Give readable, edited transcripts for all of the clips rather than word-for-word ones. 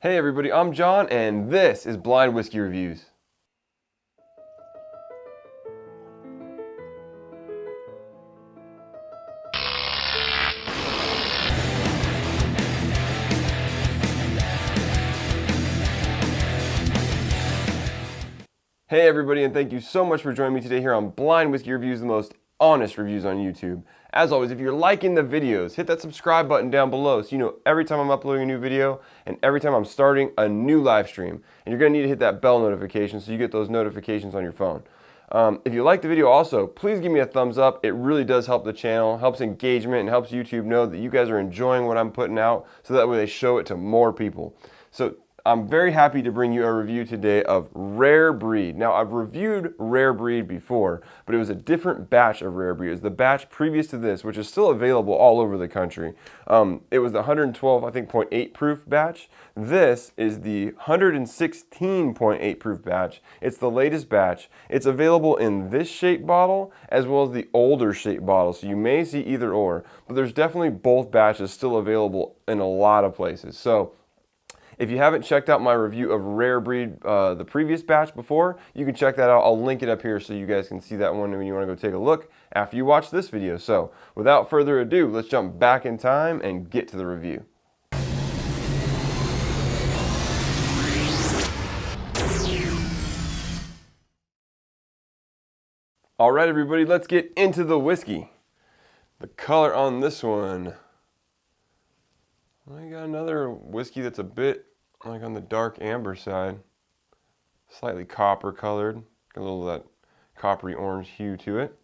Hey everybody, I'm John and this is Blind Whiskey Reviews. Hey everybody, and thank you so much for joining me today here on Blind Whiskey Reviews, the most honest reviews on YouTube. As always, if you're liking the videos, hit that subscribe button down below so you know every time I'm uploading a new video and every time I'm starting a new live stream. And you're going to need to hit that bell notification so you get those notifications on your phone. If you like the video also, please give me a thumbs up. It really does help the channel, helps engagement, and helps YouTube know that you guys are enjoying what I'm putting out so that way they show it to more people. So I'm very happy to bring you a review today of Rare Breed. Now, I've reviewed Rare Breed before, but it was a different batch of Rare Breed. It was the batch previous to this, which is still available all over the country. It was the 112, I think, 0.8 proof batch. This is the 116.8 proof batch. It's the latest batch. It's available in this shape bottle as well as the older shape bottle, so you may see either or, but there's definitely both batches still available in a lot of places. So if you haven't checked out my review of Rare Breed, the previous batch before, you can check that out. I'll link it up here so you guys can see that one when you want to go take a look after you watch this video. So without further ado, let's jump back in time and get to the review. All right, everybody, let's get into the whiskey. The color on this one, I got another whiskey that's a bit like on the dark amber side, slightly copper colored, got a little of that coppery orange hue to it.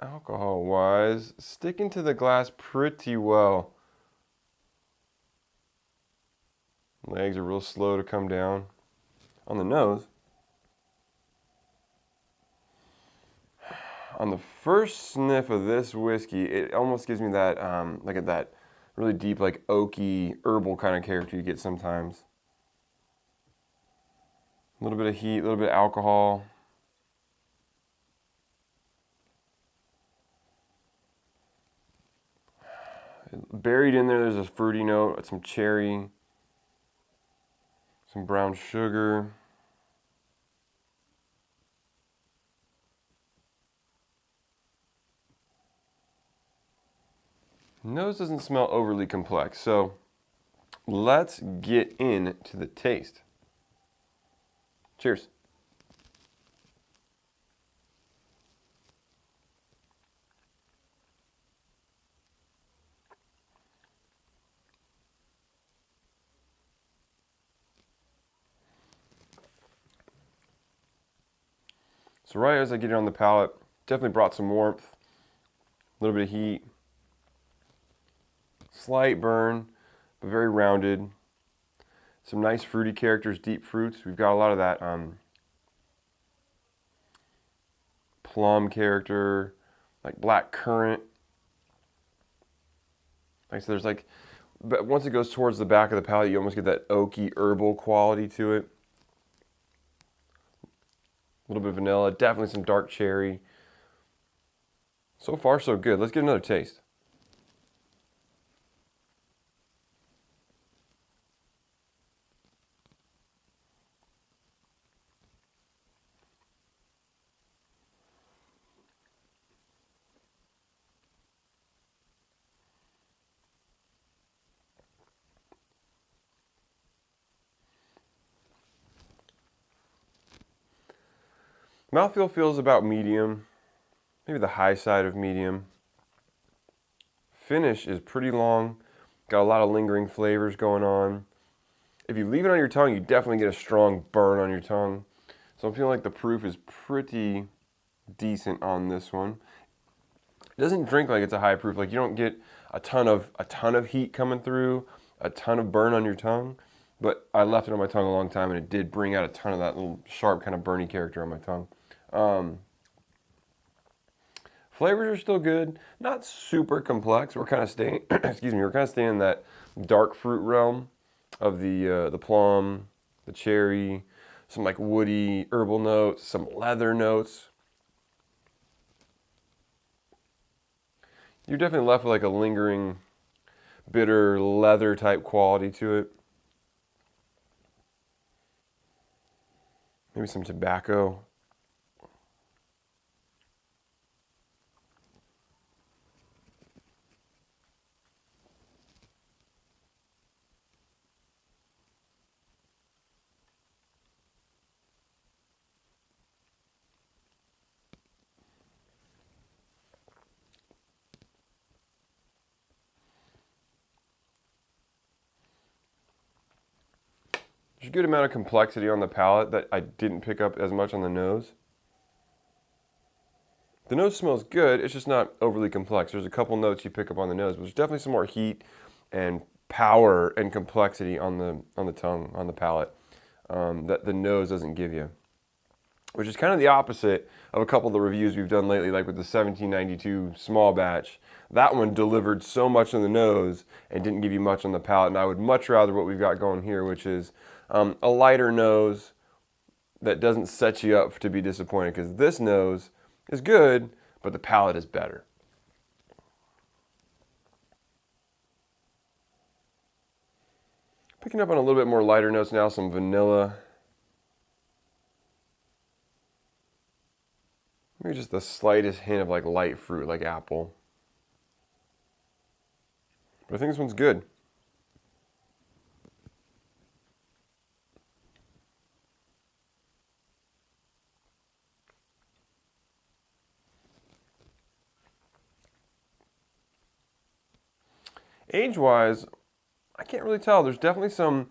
Alcohol wise, sticking to the glass pretty well. Legs are real slow to come down. On the nose, on the first sniff of this whiskey, it almost gives me that like that really deep, like oaky, herbal kind of character you get sometimes. A little bit of heat, a little bit of alcohol. Buried in there, there's a fruity note, some cherry, some brown sugar. Nose doesn't smell overly complex, so let's get into the taste. Cheers. So right as I get it on the palate, definitely brought some warmth, a little bit of heat. Slight burn, but very rounded. Some nice fruity characters, deep fruits. We've got a lot of that plum character, like black currant. Like so, there's like, but once it goes towards the back of the palate, you almost get that oaky herbal quality to it. A little bit of vanilla, definitely some dark cherry. So far, so good. Let's get another taste. Mouthfeel feels about medium, maybe the high side of medium. Finish is pretty long, got a lot of lingering flavors going on. If you leave it on your tongue, you definitely get a strong burn on your tongue. So I'm feeling like the proof is pretty decent on this one. It doesn't drink like it's a high proof, like you don't get a ton of heat coming through, a ton of burn on your tongue. But I left it on my tongue a long time and it did bring out a ton of that little sharp kind of burny character on my tongue. Flavors are still good, not super complex. We're kind of staying, excuse me, we're kind of staying in that dark fruit realm of the plum, the cherry, some like woody herbal notes, some leather notes. You're definitely left with like a lingering, bitter leather type quality to it. Maybe some tobacco. There's a good amount of complexity on the palate that I didn't pick up as much on the nose. The nose smells good, it's just not overly complex. There's a couple notes you pick up on the nose, but there's definitely some more heat and power and complexity on the tongue, on the palate, that the nose doesn't give you. Which is kind of the opposite of a couple of the reviews we've done lately, like with the 1792 small batch. That one delivered so much on the nose and didn't give you much on the palate, and I would much rather what we've got going here, which is a lighter nose that doesn't set you up to be disappointed, because this nose is good, but the palate is better. Picking up on a little bit more lighter notes now, some vanilla. Maybe just the slightest hint of like light fruit, like apple. But I think this one's good. Age-wise, I can't really tell. There's definitely some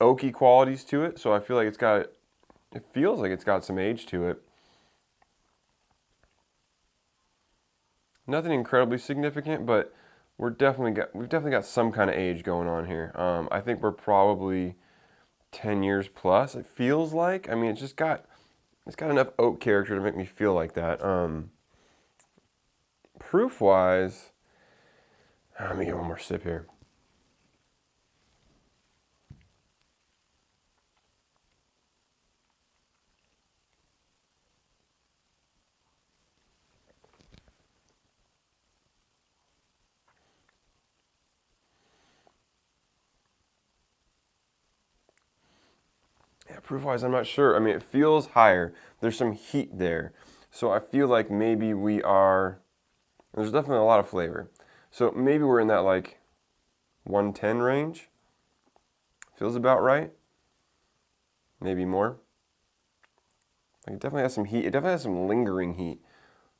oaky qualities to it, so I feel like it feels like it's got some age to it. Nothing incredibly significant, but we've definitely got some kind of age going on here. I think we're probably 10 years plus. It feels like. I mean, it's got enough oak character to make me feel like that. Proof-wise, let me get one more sip here. Yeah, proof-wise, I'm not sure. I mean, it feels higher. There's some heat there. So I feel like maybe there's definitely a lot of flavor. So maybe we're in that like 110 range. Feels about right. Maybe more. Like it definitely has some heat. It definitely has some lingering heat.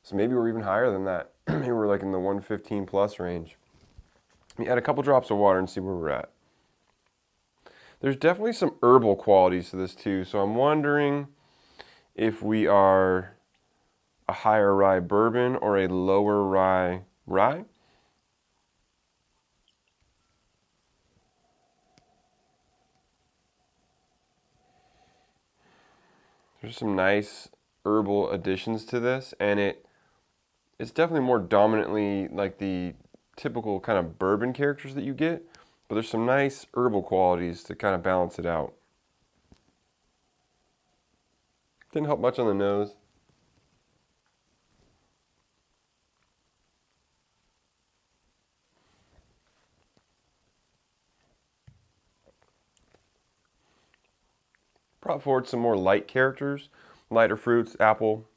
So maybe we're even higher than that. Maybe we're like in the 115 plus range. Let me add a couple drops of water and see where we're at. There's definitely some herbal qualities to this too. So I'm wondering if we are a higher rye bourbon or a lower rye rye. There's some nice herbal additions to this, and it's definitely more dominantly like the typical kind of bourbon characters that you get, but there's some nice herbal qualities to kind of balance it out. Didn't help much on the nose. Brought forward some more light characters, lighter fruits, apple,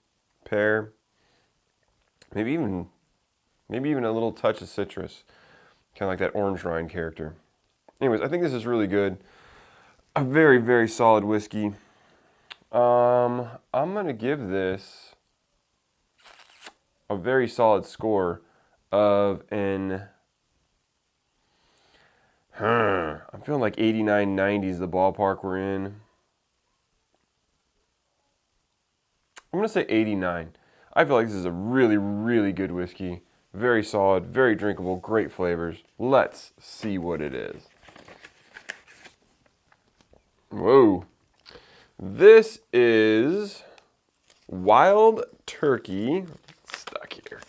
pear, maybe even a little touch of citrus, kind of like that orange rind character. Anyways, I think this is really good. A very, very solid whiskey. I'm gonna give this a very solid score of an. I'm feeling like 89, 90 is the ballpark we're in. I'm going to say 89. I feel like this is a really, really good whiskey. Very solid, very drinkable, great flavors. Let's see what it is. Whoa. This is Wild Turkey. Stuck here.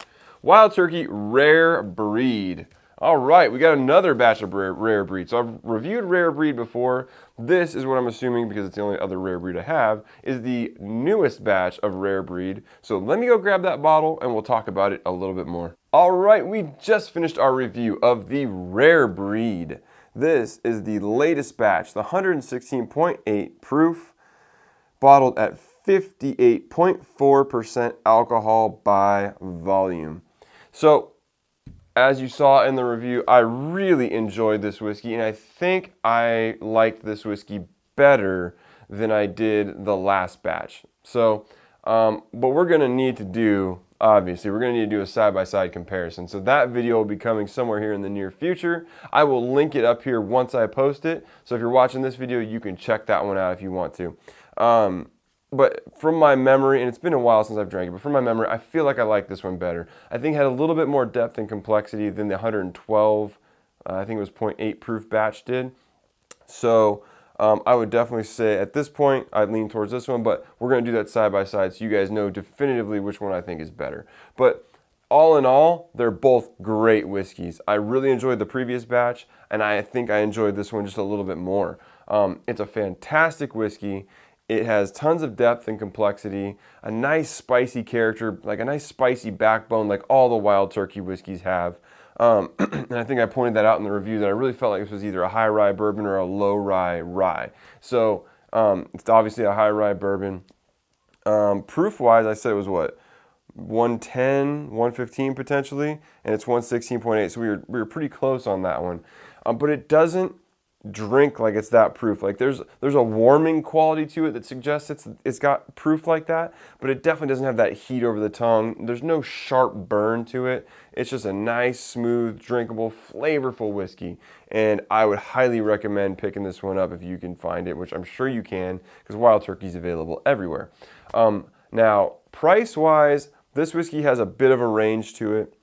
Wild Turkey Rare Breed. All right, we got another batch of rare breed. So I've reviewed rare breed before. This is what I'm assuming, because it's the only other rare breed I have, is the newest batch of rare breed. So let me go grab that bottle and we'll talk about it a little bit more. All right, we just finished our review of the rare breed. This is the latest batch, the 116.8 proof, bottled at 58.4% alcohol by volume. So, as you saw in the review, I really enjoyed this whiskey, and I think I liked this whiskey better than I did the last batch. So, what we're going to need to do, obviously, we're going to need to do a side-by-side comparison. So that video will be coming somewhere here in the near future. I will link it up here once I post it. So if you're watching this video, you can check that one out if you want to. But from my memory, and it's been a while since I've drank it, but from my memory, I feel like I like this one better. I think it had a little bit more depth and complexity than the 112, I think it was 0.8 proof batch did. So I would definitely say at this point, I'd lean towards this one, but we're going to do that side by side so you guys know definitively which one I think is better. But all in all, they're both great whiskeys. I really enjoyed the previous batch, and I think I enjoyed this one just a little bit more. It's a fantastic whiskey. It has tons of depth and complexity, a nice spicy character, like a nice spicy backbone like all the Wild Turkey whiskeys have. And I think I pointed that out in the review that I really felt like this was either a high rye bourbon or a low rye rye. So it's obviously a high rye bourbon. Proof-wise, I said it was what? 110, 115 potentially, and it's 116.8. So we were pretty close on that one. But it doesn't drink like it's that proof. Like there's a warming quality to it that suggests it's got proof like that, but it definitely doesn't have that heat over the tongue. There's no sharp burn to it. It's just a nice, smooth, drinkable, flavorful whiskey, and I would highly recommend picking this one up if you can find it, which I'm sure you can because Wild Turkey's available everywhere. Now, price-wise, this whiskey has a bit of a range to it.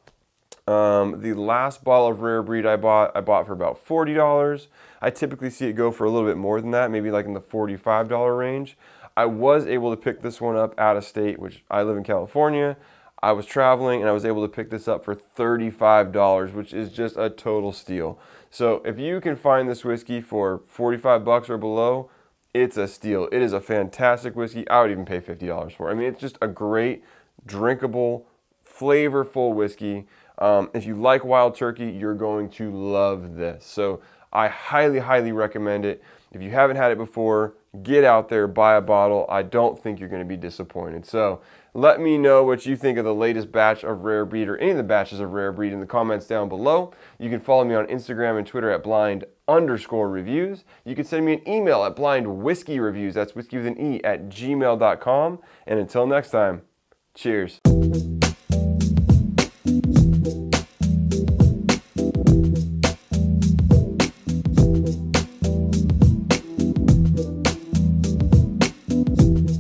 The last bottle of Rare Breed I bought for about $40. I typically see it go for a little bit more than that, maybe like in the $45 range. I was able to pick this one up out of state, which I live in California. I was traveling and I was able to pick this up for $35, which is just a total steal. So if you can find this whiskey for 45 bucks or below, it's a steal. It is a fantastic whiskey. I would even pay $50 for it. I mean, it's just a great, drinkable, flavorful whiskey. If you like Wild Turkey, you're going to love this. So I highly, highly recommend it. If you haven't had it before, get out there, buy a bottle. I don't think you're going to be disappointed. So let me know what you think of the latest batch of Rare Breed or any of the batches of Rare Breed in the comments down below. You can follow me on Instagram and Twitter at blind_reviews. You can send me an email at blindwhiskeyreviews, that's whiskey with an E, @gmail.com. And until next time, cheers.